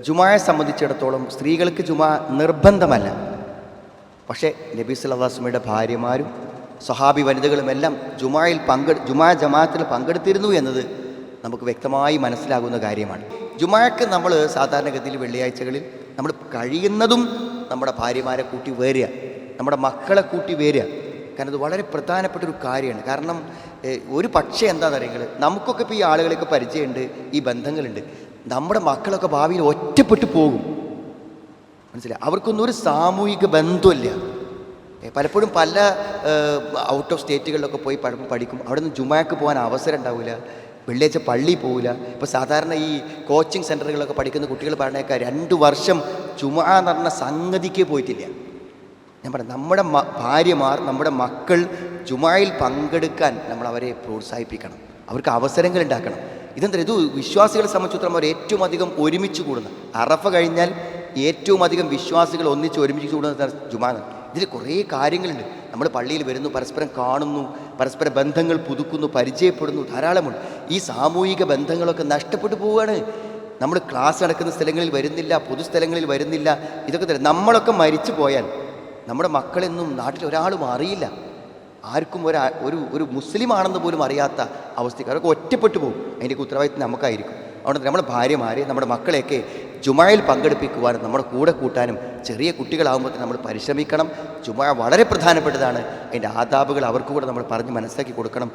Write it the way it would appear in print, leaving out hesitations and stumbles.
ജുമായെ സംബന്ധിച്ചിടത്തോളം സ്ത്രീകൾക്ക് ജുമാ നിർബന്ധമല്ല. പക്ഷേ നബി സല്ലല്ലാഹു അലൈഹി വസല്ലമയുടെ ഭാര്യമാരും സ്വഹാബി വനിതകളുമെല്ലാം ജുമാ ജമാഅത്തിൽ പങ്കെടുത്തിരുന്നു എന്നത് നമുക്ക് വ്യക്തമായി മനസ്സിലാകുന്ന കാര്യമാണ്. ജുമാക്ക് നമ്മൾ സാധാരണഗതിയിൽ വെള്ളിയാഴ്ചകളിൽ നമ്മൾ കഴിയുന്നതും നമ്മുടെ ഭാര്യമാരെ കൂട്ടി വരിക, നമ്മുടെ മക്കളെ കൂട്ടി വരിക. കാരണം ഇത് വളരെ പ്രധാനപ്പെട്ടൊരു കാര്യമാണ്. കാരണം ഒരു പക്ഷേ എന്താണെന്ന് അറിയുന്നത്, നമുക്കൊക്കെ ഇപ്പോൾ ഈ ആളുകളൊക്കെ പരിചയമുണ്ട്, ഈ ബന്ധങ്ങളുണ്ട്. നമ്മുടെ മക്കളൊക്കെ ഭാവിയിൽ ഒറ്റപ്പെട്ടു പോകും. മനസ്സിലായി? അവർക്കൊന്നും ഒരു സാമൂഹിക ബന്ധമില്ല. പലപ്പോഴും പല ഔട്ട് ഓഫ് സ്റ്റേറ്റുകളിലൊക്കെ പോയി പഠിക്കും. അവിടെ നിന്ന് ജുമാക്ക് പോകാൻ അവസരം ഉണ്ടാവില്ല, വെള്ളിയാഴ്ച പള്ളി പോവില്ല. ഇപ്പോൾ സാധാരണ ഈ കോച്ചിങ് സെൻ്ററുകളിലൊക്കെ പഠിക്കുന്ന കുട്ടികൾ പറഞ്ഞേക്കാം 2 വർഷം ജുമാ എന്ന് പറഞ്ഞ സംഗതിക്ക് പോയിട്ടില്ല. ഞാൻ പറയാം, നമ്മുടെ ഭാര്യമാർ, നമ്മുടെ മക്കൾ ജുമായിൽ പങ്കെടുക്കാൻ നമ്മൾ അവരെ പ്രോത്സാഹിപ്പിക്കണം, അവർക്ക് അവസരങ്ങൾ ഉണ്ടാക്കണം. ഇതെന്താ, ഇത് വിശ്വാസികളെ സംബന്ധിച്ചിടത്തോളം അവർ ഏറ്റവും അധികം ഒരുമിച്ച് കൂടുന്ന, അറഫ കഴിഞ്ഞാൽ ഏറ്റവും അധികം വിശ്വാസികൾ ഒരുമിച്ച് കൂടുന്ന ജുമാ. ഇതിൽ കുറേ കാര്യങ്ങളുണ്ട്. നമ്മൾ പള്ളിയിൽ വരുന്നു, പരസ്പരം കാണുന്നു, പരസ്പര ബന്ധങ്ങൾ പുതുക്കുന്നു, പരിചയപ്പെടുന്നു, ധാരാളമുണ്ട്. ഈ സാമൂഹിക ബന്ധങ്ങളൊക്കെ നഷ്ടപ്പെട്ടു പോവുകയാണ്. നമ്മൾ ക്ലാസ് നടക്കുന്ന സ്ഥലങ്ങളിൽ വരുന്നില്ല, പൊതുസ്ഥലങ്ങളിൽ വരുന്നില്ല. ഇതൊക്കെ തന്നെ നമ്മളൊക്കെ മരിച്ചു പോയാൽ നമ്മുടെ മക്കളെന്നും നാട്ടിൽ ഒരാളും അറിയില്ല. ആർക്കും ഒരു മുസ്ലിം ആണെന്ന് പോലും അറിയാത്ത അവസ്ഥയ്ക്ക് അവരൊക്കെ ഒറ്റപ്പെട്ടു പോകും. അതിൻ്റെയൊക്കെ ഉത്തരവാദിത്വം നമുക്കായിരിക്കും. അതുകൊണ്ട് നമ്മുടെ ഭാര്യമാരെ, നമ്മുടെ മക്കളെയൊക്കെ ജുമായിൽ പങ്കെടുപ്പിക്കുവാനും നമ്മുടെ കൂടെ കൂട്ടാനും ചെറിയ കുട്ടികളാകുമ്പോൾ നമ്മൾ പരിശ്രമിക്കണം. ജുമാ വളരെ പ്രധാനപ്പെട്ടതാണ്. അതിൻ്റെ ആദാബുകൾ അവർക്ക് കൂടെ നമ്മൾ പറഞ്ഞ് മനസ്സിലാക്കി കൊടുക്കണം.